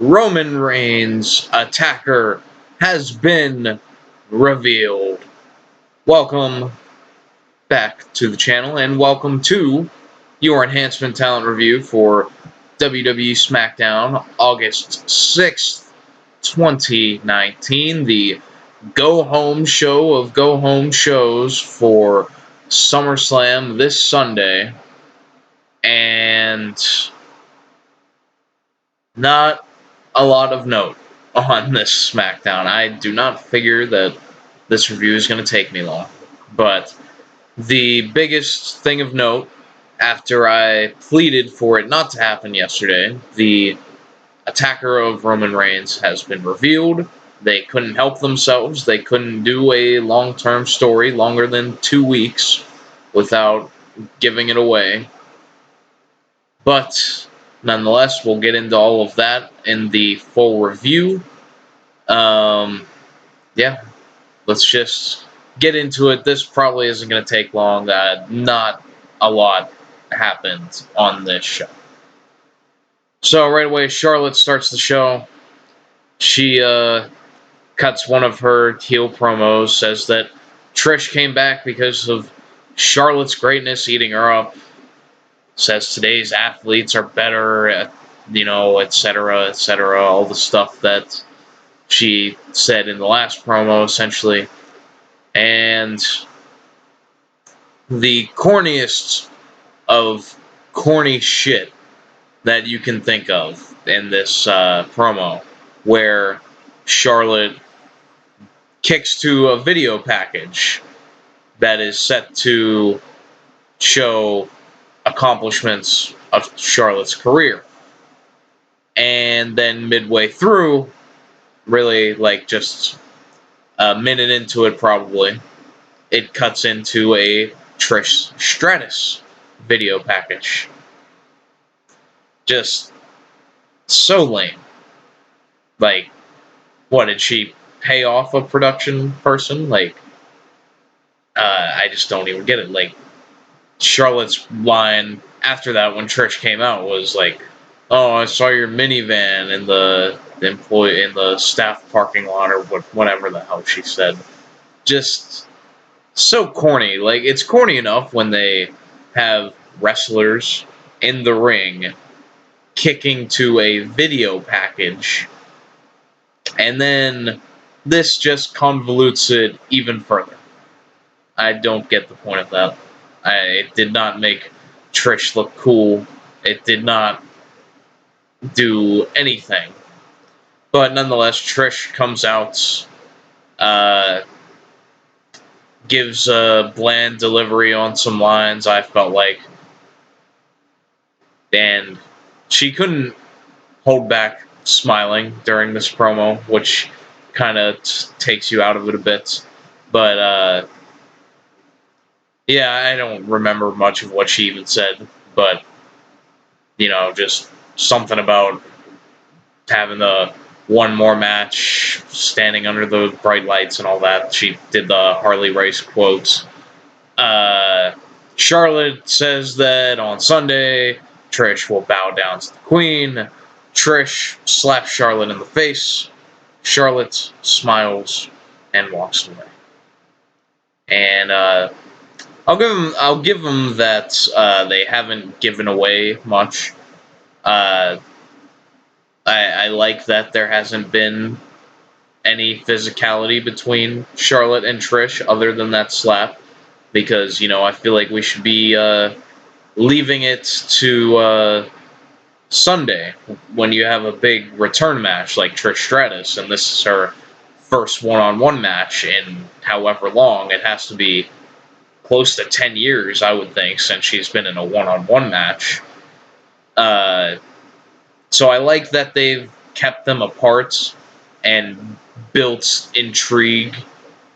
Roman Reigns' attacker has been revealed. Welcome back to the channel, and welcome to your Enhancement Talent Review for WWE SmackDown, August 6th, 2019, the go-home show of go-home shows for SummerSlam this Sunday, and not a lot of note on this SmackDown. I do not figure that this review is going to take me long, but the biggest thing of note, after I pleaded for it not to happen yesterday, the attacker of Roman Reigns has been revealed. They couldn't help themselves. They couldn't do a long-term story longer than 2 weeks without giving it away. But nonetheless, we'll get into all of that in the full review. Yeah, let's just get into it. This probably isn't going to take long. Not a lot happened on this show. So right away, Charlotte starts the show. She cuts one of her heel promos, says that Trish came back because of Charlotte's greatness eating her up. Says today's athletes are better, etc., etc., all the stuff that she said in the last promo, essentially. And the corniest of corny shit that you can think of in this promo, where Charlotte kicks to a video package that is set to show accomplishments of Charlotte's career. And then midway through, really like just a minute into it probably, it cuts into a Trish Stratus video package. Just so lame. Like, what, did she pay off a production person? Like, I just don't even get it. Like, Charlotte's line after that when Trish came out was like, "Oh, I saw your minivan in the staff parking lot," or whatever the hell she said. Just so corny. Like, it's corny enough when they have wrestlers in the ring kicking to a video package, and then this just convolutes it even further. I don't get the point of that. It did not make Trish look cool. It did not do anything. But nonetheless, Trish comes out, gives a bland delivery on some lines, I felt like. And she couldn't hold back smiling during this promo, which kind of takes you out of it a bit. But, yeah, I don't remember much of what she even said, but, just something about having the one more match, standing under the bright lights and all that. She did the Harley Race quotes. Charlotte says that on Sunday, Trish will bow down to the Queen. Trish slaps Charlotte in the face. Charlotte smiles and walks away. And I'll give them that they haven't given away much. I like that there hasn't been any physicality between Charlotte and Trish other than that slap, because, I feel like we should be leaving it to Sunday when you have a big return match like Trish Stratus, and this is her first one-on-one match in however long. It has to be close to 10 years, I would think, since she's been in a one-on-one match. So I like that they've kept them apart and built intrigue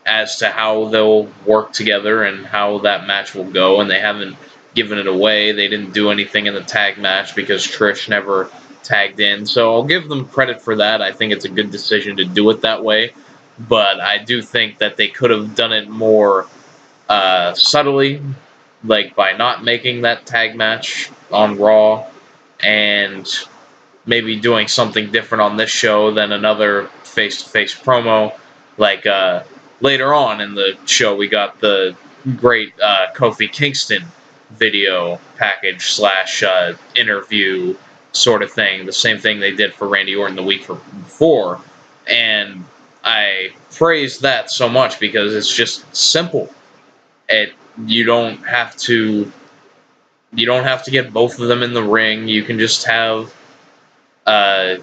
as to how they'll work together and how that match will go, and they haven't given it away. They didn't do anything in the tag match because Trish never tagged in, so I'll give them credit for that. I think it's a good decision to do it that way, but I do think that they could have done it more subtly, like by not making that tag match on Raw, and maybe doing something different on this show than another face-to-face promo. Like later on in the show, we got the great Kofi Kingston video package slash interview sort of thing. The same thing they did for Randy Orton the week before, and I praise that so much because it's just simple. It you don't have to get both of them in the ring. You can just have uh,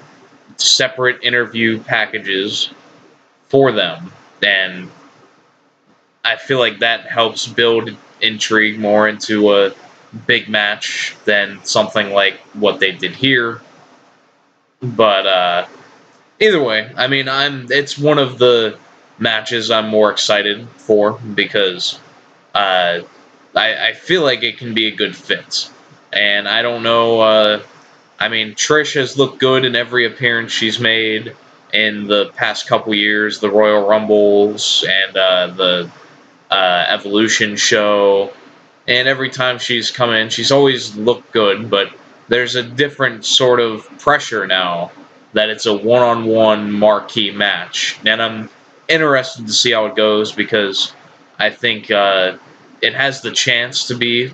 separate interview packages for them, and I feel like that helps build intrigue more into a big match than something like what they did here. But either way, I mean, it's one of the matches I'm more excited for because uh, I feel like it can be a good fit, and I don't know. I mean, Trish has looked good in every appearance she's made in the past couple years, the Royal Rumbles and the Evolution show, and every time she's come in, she's always looked good, but there's a different sort of pressure now that it's a one-on-one marquee match, and I'm interested to see how it goes because I think it has the chance to be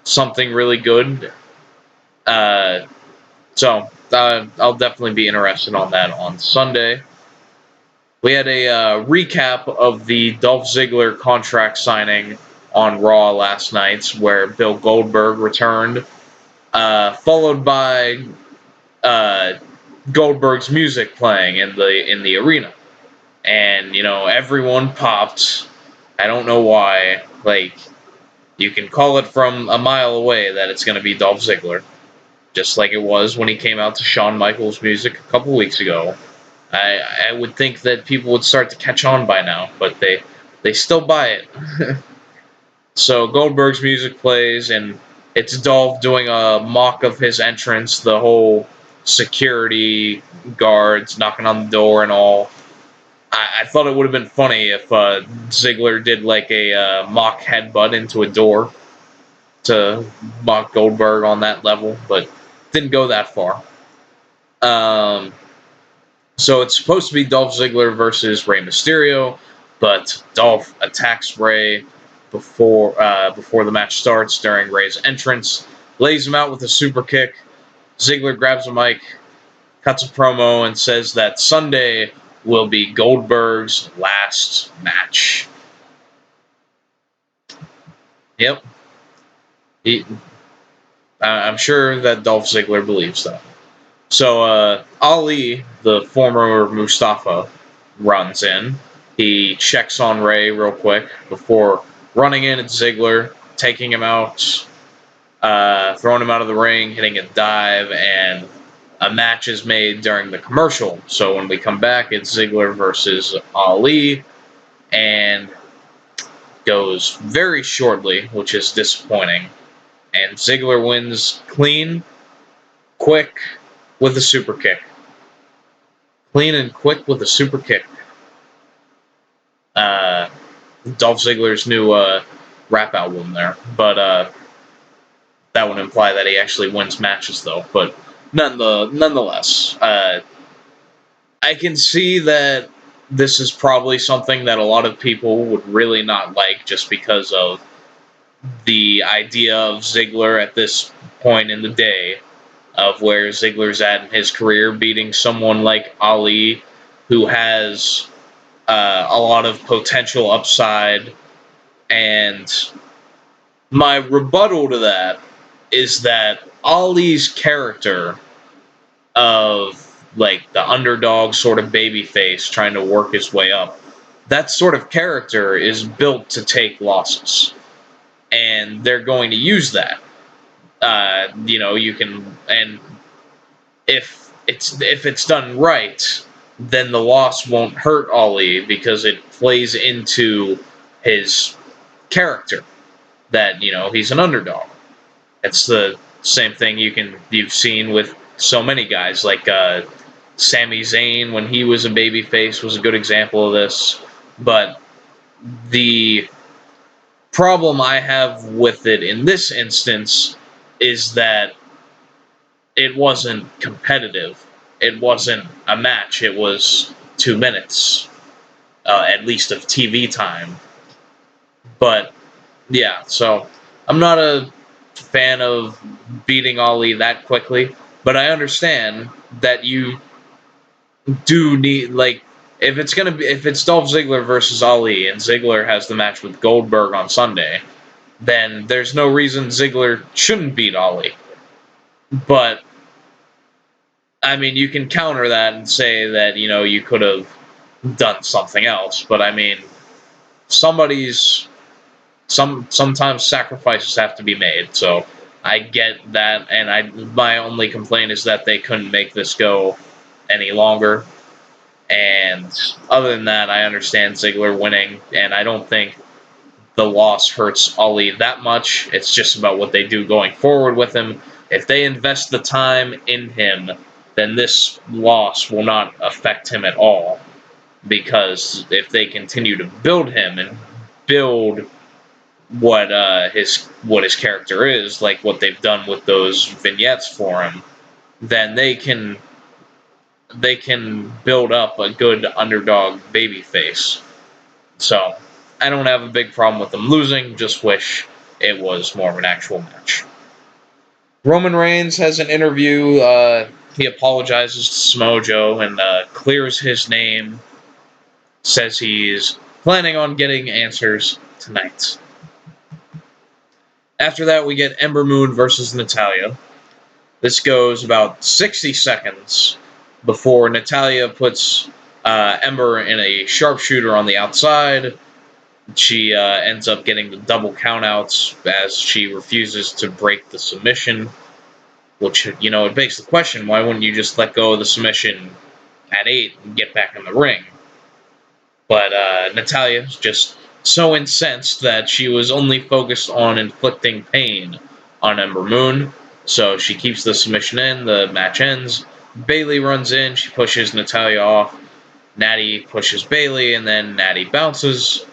something really good. Uh, so I'll definitely be interested on that on Sunday. We had a recap of the Dolph Ziggler contract signing on Raw last night, where Bill Goldberg returned, followed by uh, Goldberg's music playing in the arena, and everyone popped. I don't know why. Like you can call it from a mile away that it's going to be Dolph Ziggler, just like it was when he came out to Shawn Michaels' music a couple weeks ago. I would think that people would start to catch on by now, but they still buy it. So Goldberg's music plays, and it's Dolph doing a mock of his entrance. The whole security guards knocking on the door and all. I thought it would have been funny if Ziggler did like a mock headbutt into a door to mock Goldberg on that level, but didn't go that far. Um, So it's supposed to be Dolph Ziggler versus Rey Mysterio, but Dolph attacks Rey before the match starts during Rey's entrance, lays him out with a super kick. Ziggler grabs a mic, cuts a promo, and says that Sunday will be Goldberg's last match. Yep, he, I'm sure that Dolph Ziggler believes that. So Ali, the former Mustafa, runs in. He checks on Rey real quick before running in at Ziggler, taking him out, throwing him out of the ring, hitting a dive, and a match is made during the commercial. So when we come back, it's Ziggler versus Ali, and goes very shortly, which is disappointing. And Ziggler wins clean, quick, with a super kick. Clean and quick with a super kick. Uh, Dolph Ziggler's new rap album there, but that would imply that he actually wins matches, though. But nonetheless, I can see that this is probably something that a lot of people would really not like, just because of the idea of Ziggler at this point in the day, of where Ziggler's at in his career, beating someone like Ali, who has a lot of potential upside. And my rebuttal to that is that Ali's character of like the underdog sort of babyface trying to work his way up, that sort of character is built to take losses. And they're going to use that. You can, and if it's done right, then the loss won't hurt Ali because it plays into his character that he's an underdog. It's the same thing you've seen with so many guys like Sami Zayn when he was a babyface was a good example of this. But the problem I have with it in this instance is that it wasn't competitive. It wasn't a match. It was 2 minutes, at least, of TV time. But yeah, so I'm not a fan of beating Ali that quickly, but I understand that you do need, like, if it's Dolph Ziggler versus Ali and Ziggler has the match with Goldberg on Sunday, then there's no reason Ziggler shouldn't beat Ali. But I mean, you can counter that and say that, you could have done something else, but I mean, somebody's sometimes sacrifices have to be made. So I get that, and my only complaint is that they couldn't make this go any longer. And other than that, I understand Ziggler winning, and I don't think the loss hurts Ali that much. It's just about what they do going forward with him. If they invest the time in him, then this loss will not affect him at all. Because if they continue to build him and build what his character is, like what they've done with those vignettes for him, then they can build up a good underdog babyface. So I don't have a big problem with them losing, just wish it was more of an actual match. Roman Reigns has an interview. He apologizes to Samoa Joe and clears his name, says he's planning on getting answers tonight. After that, we get Ember Moon versus Natalya. This goes about 60 seconds before Natalya puts Ember in a sharpshooter on the outside. She ends up getting the double countouts as she refuses to break the submission, which, it begs the question, why wouldn't you just let go of the submission at 8 and get back in the ring? But Natalya is just so incensed that she was only focused on inflicting pain on Ember Moon, so she keeps the submission in, the match ends. Bayley runs in, she pushes Natalya off, Natty pushes Bayley, and then Natty bounces.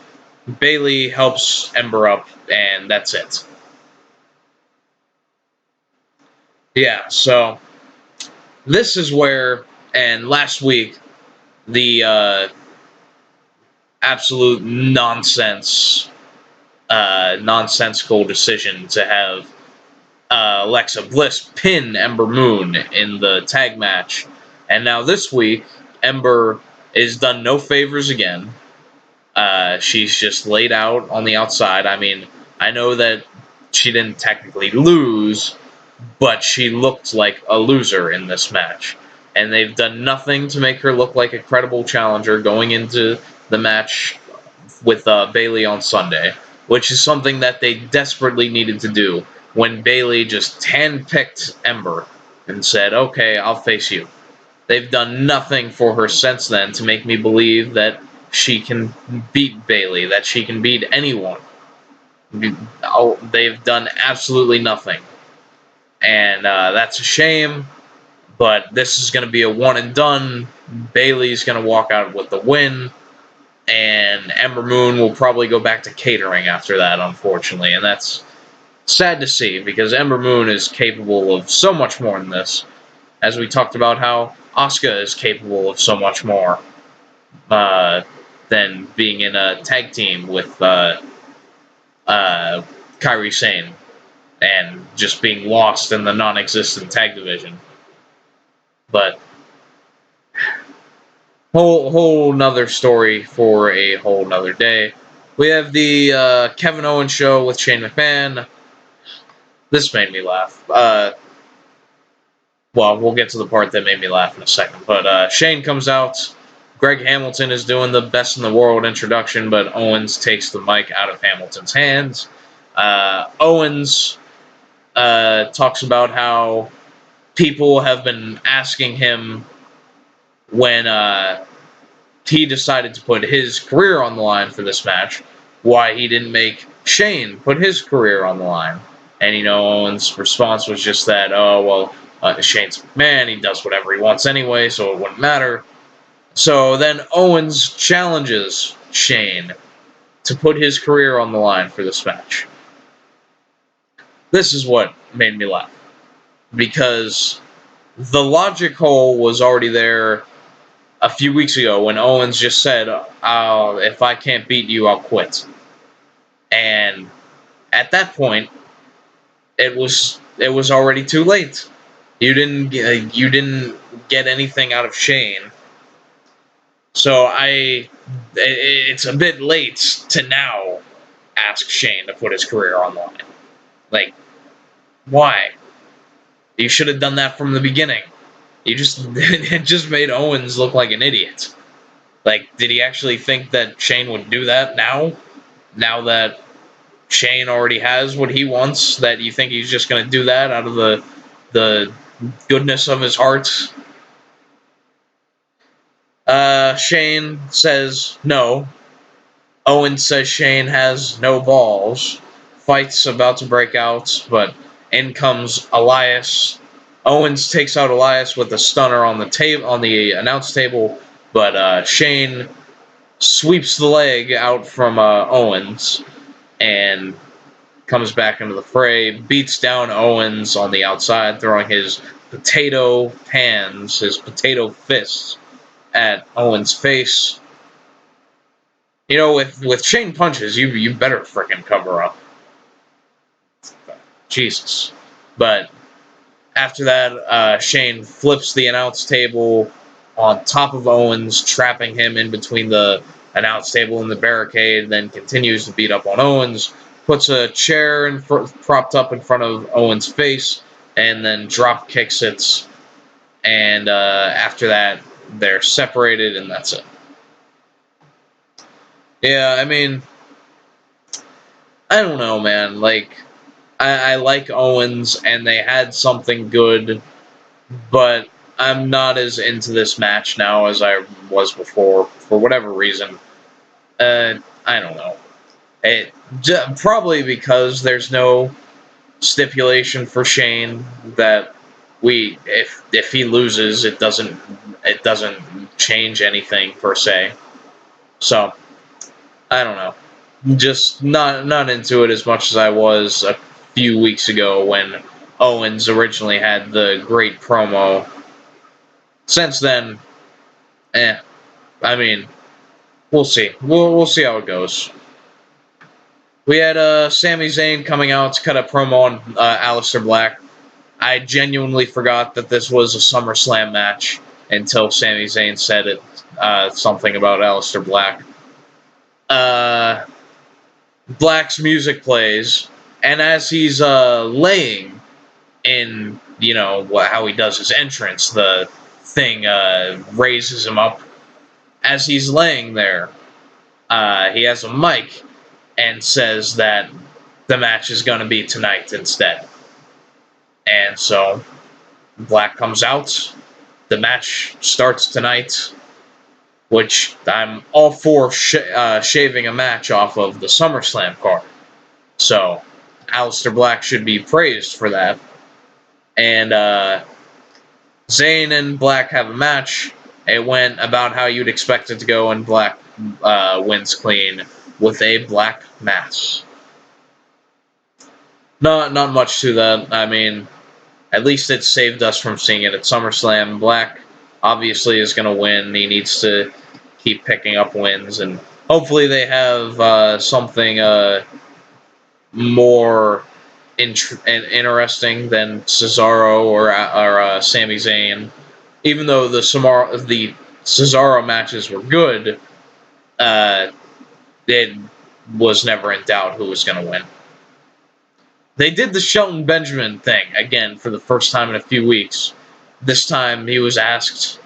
Bayley helps Ember up, and that's it. Yeah, so this is where, and last week, the absolute nonsensical decision to have Alexa Bliss pin Ember Moon in the tag match. And now this week, Ember is done no favors again. She's just laid out on the outside. I mean, I know that she didn't technically lose, but she looked like a loser in this match. And they've done nothing to make her look like a credible challenger going into the match with Bayley on Sunday, which is something that they desperately needed to do when Bayley just handpicked Ember and said, okay, I'll face you. They've done nothing for her since then to make me believe that she can beat Bayley, that she can beat anyone. They've done absolutely nothing. And that's a shame, but this is going to be a one and done. Bayley's going to walk out with the win, and Ember Moon will probably go back to catering after that, unfortunately, and that's sad to see, because Ember Moon is capable of so much more than this, as we talked about how Asuka is capable of so much more than being in a tag team with Kairi Sane and just being lost in the non-existent tag division. But whole nother story for a whole nother day. We have the Kevin Owens show with Shane McMahon. This made me laugh. Well, we'll get to the part that made me laugh in a second. But Shane comes out. Greg Hamilton is doing the best in the world introduction, but Owens takes the mic out of Hamilton's hands. Owens talks about how people have been asking him when he decided to put his career on the line for this match, why he didn't make Shane put his career on the line. And, Owens' response was just that, oh, well, Shane's McMahon, he does whatever he wants anyway, so it wouldn't matter. So then Owens challenges Shane to put his career on the line for this match. This is what made me laugh. Because the logic hole was already there a few weeks ago when Owens just said, if I can't beat you, I'll quit. And at that point, it was already too late. You didn't get anything out of Shane. So it's a bit late to now ask Shane to put his career on the line. Like, why? You should have done that from the beginning. You just it just made Owens look like an idiot. Like, did he actually think that Shane would do that now? Now that Shane already has what he wants, that you think he's just going to do that out of the goodness of his heart? Shane says no. Owens says Shane has no balls. Fight's about to break out, but in comes Elias. Owens takes out Elias with a stunner on the announce table, but Shane sweeps the leg out from Owens and comes back into the fray, beats down Owens on the outside, throwing his potato hands, his potato fists at Owens' face. You know, with Shane punches, you better frickin' cover up. Jesus. But after that, Shane flips the announce table on top of Owens, trapping him in between the announce table and the barricade, then continues to beat up on Owens, puts a chair propped up in front of Owens' face, and then drop kicks it. And after that, they're separated, and that's it. Yeah, I mean, I don't know, man. Like, I like Owens, and they had something good, but I'm not as into this match now as I was before, for whatever reason. I don't know. Probably because there's no stipulation for Shane that if he loses, it doesn't change anything per se. So I don't know. Just not into it as much as I was a few weeks ago when Owens originally had the great promo. Since then, I mean, we'll see. We'll see how it goes. We had Sami Zayn coming out to cut a promo on Aleister Black. I genuinely forgot that this was a SummerSlam match until Sami Zayn said it something about Aleister Black. Black's music plays, and as he's laying in, how he does his entrance, the thing raises him up. As he's laying there, he has a mic and says that the match is going to be tonight instead. And so Black comes out. The match starts tonight, which I'm all for shaving a match off of the SummerSlam card. So Aleister Black should be praised for that. And Zayn and Black have a match. It went about how you'd expect it to go, and Black wins clean with a black mass. Not much to that. I mean, at least it saved us from seeing it at SummerSlam. Black obviously is going to win. He needs to keep picking up wins, and hopefully they have something more interesting than Cesaro or Sami Zayn. Even though the Cesaro matches were good, it was never in doubt who was going to win. They did the Shelton Benjamin thing again for the first time in a few weeks. This time he was asked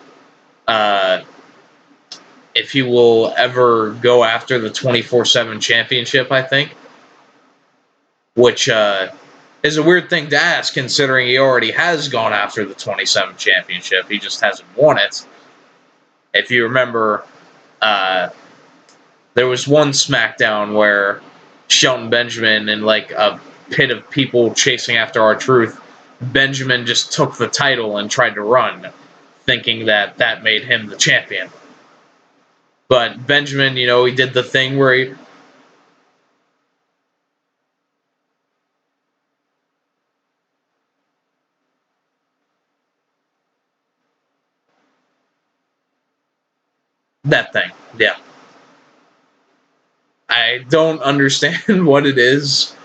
if he will ever go after the 24/7 championship, I think. Which is a weird thing to ask considering he already has gone after the 27 championship. He just hasn't won it. If you remember, there was one SmackDown where Shelton Benjamin, in like a pit of people chasing after R-Truth, Benjamin just took the title and tried to run, thinking that made him the champion. But Benjamin, he did the thing where he... That thing, yeah. I don't understand what it is.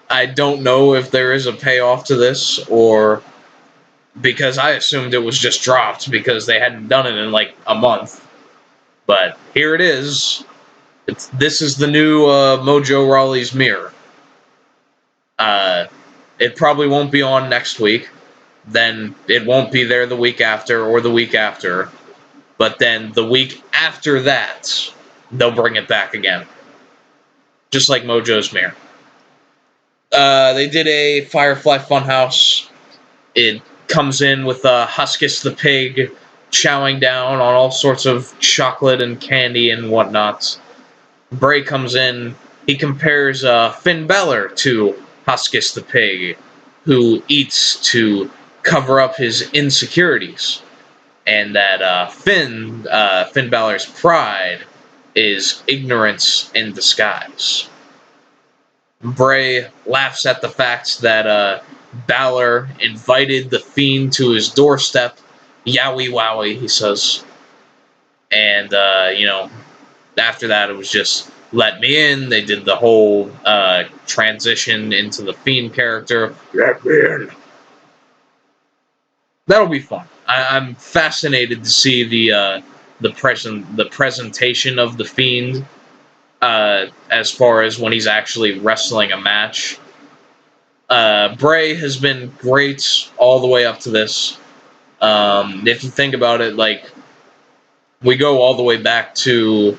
I don't know if there is a payoff to this, or because I assumed it was just dropped because they hadn't done it in like a month. But here it is. This is the new Mojo Rawley's mirror. Uh, it probably won't be on next week. Then it won't be there the week after or the week after. But then the week after that, they'll bring it back again. Just like Mojo's mirror. They did a Firefly Funhouse. It comes in with Huskus the pig chowing down on all sorts of chocolate and candy and whatnot. Bray comes in. He compares Finn Balor to Huskus the pig, who eats to cover up his insecurities, and that Finn Balor's pride is ignorance in disguise. Bray laughs at the fact that Balor invited the Fiend to his doorstep. Yowie wowie, he says. And, after that, it was just let me in. They did the whole transition into the Fiend character. Let me in. That'll be fun. I'm fascinated to see the presentation of the Fiend as far as when he's actually wrestling a match. Bray has been great all the way up to this. If you think about it, like, we go all the way back to,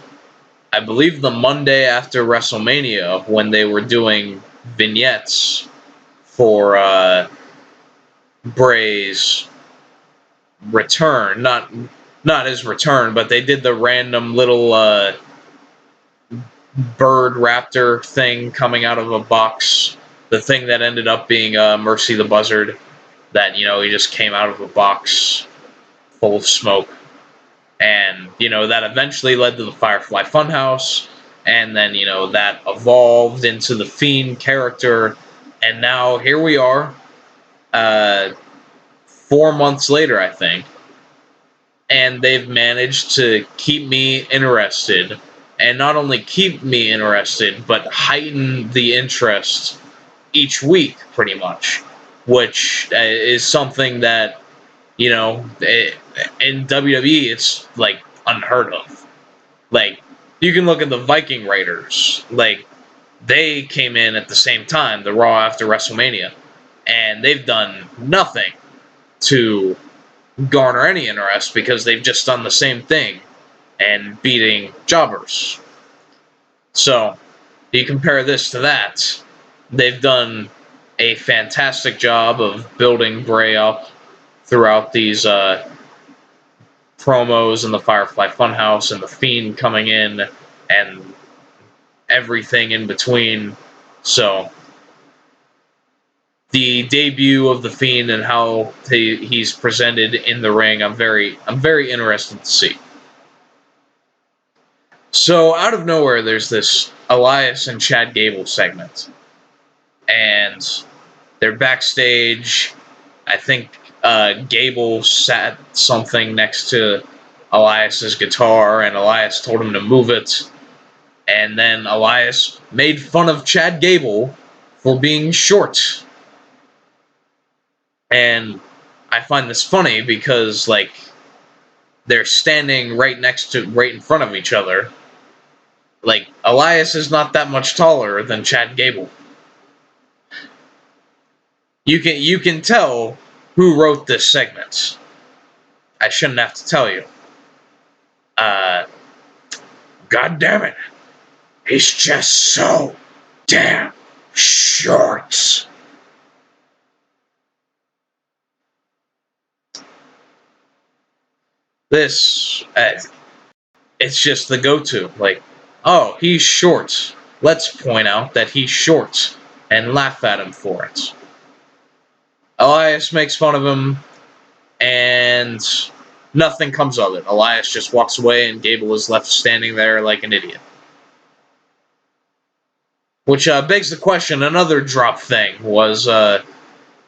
I believe, the Monday after WrestleMania when they were doing vignettes for Bray's return. Not his return, but they did the random little bird raptor thing coming out of a box. The thing that ended up being Mercy the Buzzard. That, he just came out of a box full of smoke. And, that eventually led to the Firefly Funhouse. And then, that evolved into the Fiend character. And now here we are, 4 months later, I think. And they've managed to keep me interested. And not only keep me interested, but heighten the interest each week, pretty much. Which is something that, in WWE, it's, like, unheard of. Like, you can look at the Viking Raiders. Like, they came in at the same time, the Raw after WrestleMania. And they've done nothing to garner any interest because they've just done the same thing and beating jobbers. So, you compare this to that, they've done a fantastic job of building Bray up throughout these promos in the Firefly Funhouse and the Fiend coming in and everything in between. So, the debut of the Fiend and how he's presented in the ring, I'm very interested to see. So, out of nowhere, there's this Elias and Chad Gable segment. And they're backstage. I think Gable sat something next to Elias's guitar, and Elias told him to move it. And then Elias made fun of Chad Gable for being short. And I find this funny because, like, they're standing right in front of each other. Like, Elias is not that much taller than Chad Gable. You can tell who wrote this segment. I shouldn't have to tell you. God damn it. He's just so damn short. This, it's just the go-to. Like, oh, he's short. Let's point out that he's short and laugh at him for it. Elias makes fun of him, and nothing comes of it. Elias just walks away, and Gable is left standing there like an idiot. Which begs the question, another drop thing was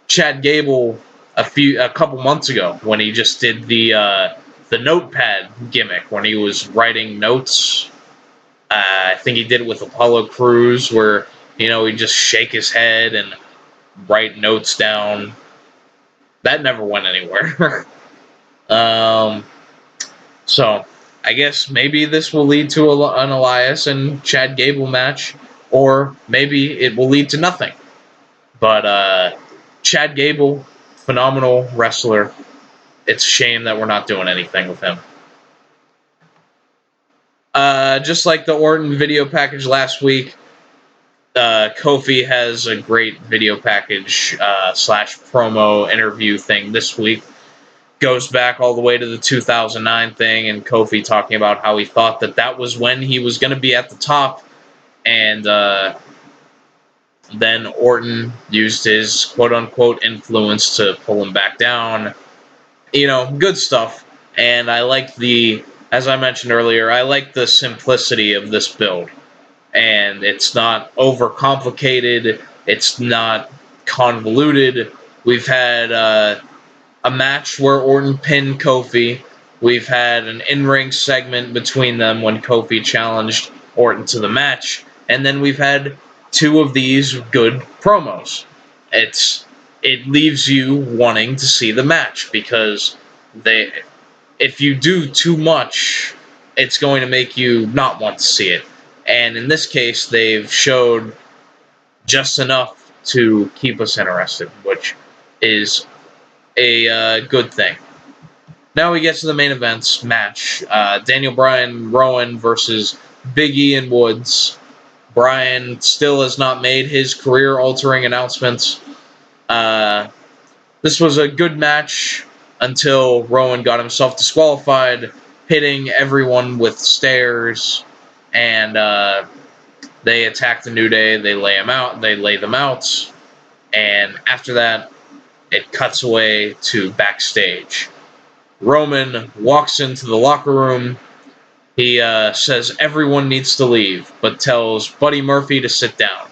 Chad Gable a couple months ago when he just did the the notepad gimmick when he was writing notes. I think he did it with Apollo Crews, where he'd just shake his head and write notes down. That never went anywhere. um, so I guess maybe this will lead to an Elias and Chad Gable match, or maybe it will lead to nothing. But Chad Gable, phenomenal wrestler. It's a shame that we're not doing anything with him. Just like the Orton video package last week, Kofi has a great video package / promo interview thing this week. Goes back all the way to the 2009 thing, and Kofi talking about how he thought that was when he was going to be at the top, and then Orton used his quote-unquote influence to pull him back down. Good stuff. And I like as I mentioned earlier, I like the simplicity of this build. And it's not overcomplicated. It's not convoluted. We've had a match where Orton pinned Kofi. We've had an in-ring segment between them when Kofi challenged Orton to the match. And then we've had 2 of these good promos. It leaves you wanting to see the match, because if you do too much, it's going to make you not want to see it. And in this case, they've showed just enough to keep us interested, which is a good thing. Now we get to the main events match. Daniel Bryan, Rowan versus Big E and Woods. Bryan still has not made his career-altering announcements. This was a good match until Rowan got himself disqualified, hitting everyone with stairs, and they attack the New Day. They lay them out, and after that, it cuts away to backstage. Roman walks into the locker room. He says everyone needs to leave, but tells Buddy Murphy to sit down.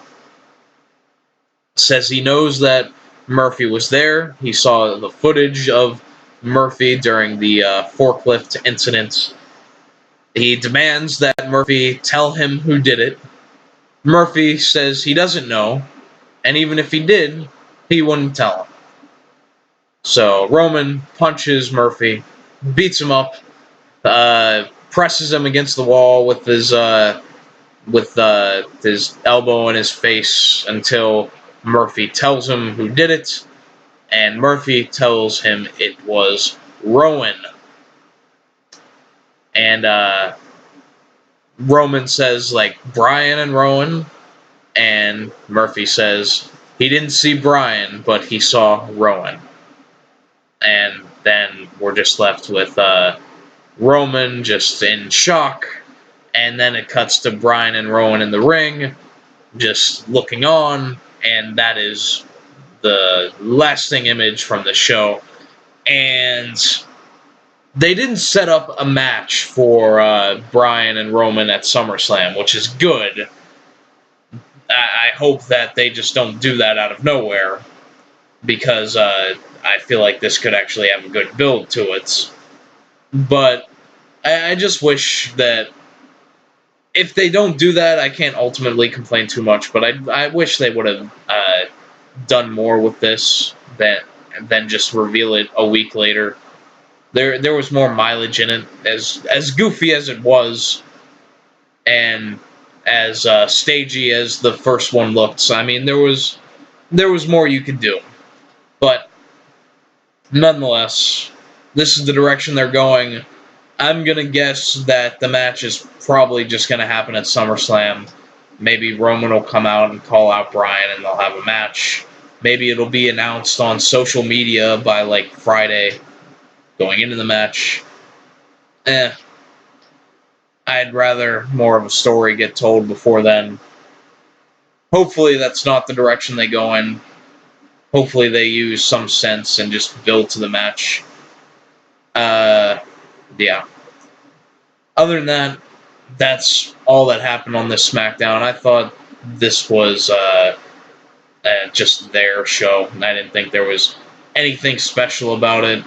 Says he knows that Murphy was there. He saw the footage of Murphy during the forklift incident. He demands that Murphy tell him who did it. Murphy says he doesn't know, and even if he did, he wouldn't tell him. So Roman punches Murphy, beats him up, presses him against the wall with his elbow in his face until Murphy tells him who did it, and Murphy tells him it was Rowan. And Roman says, Bryan and Rowan, and Murphy says he didn't see Bryan, but he saw Rowan. And then we're just left with Roman just in shock, and then it cuts to Bryan and Rowan in the ring, just looking on, and that is the lasting image from the show. And they didn't set up a match for Bryan and Roman at SummerSlam, which is good. I hope that they just don't do that out of nowhere, because I feel like this could actually have a good build to it. But I just wish that if they don't do that, I can't ultimately complain too much, but I wish they would have done more with this than just reveal it a week later. There was more mileage in it, as goofy as it was, and as stagey as the first one looked. I mean, there was more you could do, but nonetheless, this is the direction they're going. I'm gonna guess that the match is probably just gonna happen at SummerSlam. Maybe Roman will come out and call out Bryan, and they'll have a match. Maybe it'll be announced on social media by Friday, going into the match. I'd rather more of a story get told before then. Hopefully that's not the direction they go in. Hopefully they use some sense and just build to the match. Yeah. Other than that, that's all that happened on this SmackDown. I thought this was just their show. I didn't think there was anything special about it.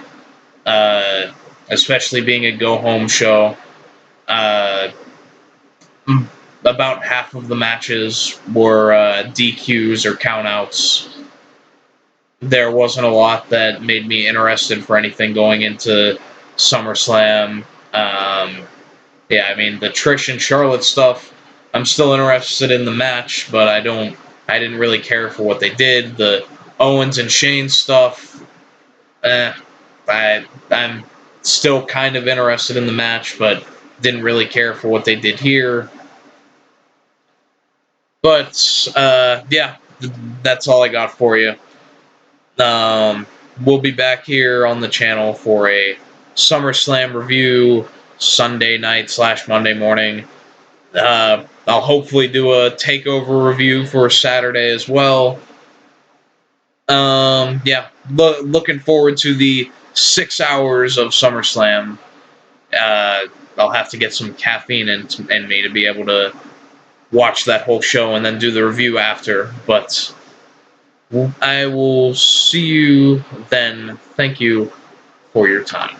especially being a go-home show. About half of the matches were DQs or countouts. There wasn't a lot that made me interested for anything going into SummerSlam. Yeah, I mean the Trish and Charlotte stuff. I'm still interested in the match, but I didn't really care for what they did. The Owens and Shane stuff. I'm still kind of interested in the match, but didn't really care for what they did here. But yeah, that's all I got for you. We'll be back here on the channel for a SummerSlam review Sunday night / Monday morning. I'll hopefully do a takeover review for Saturday as well. Yeah, looking forward to the 6 hours of SummerSlam. I'll have to get some caffeine in me to be able to watch that whole show and then do the review after. But I will see you then. Thank you for your time.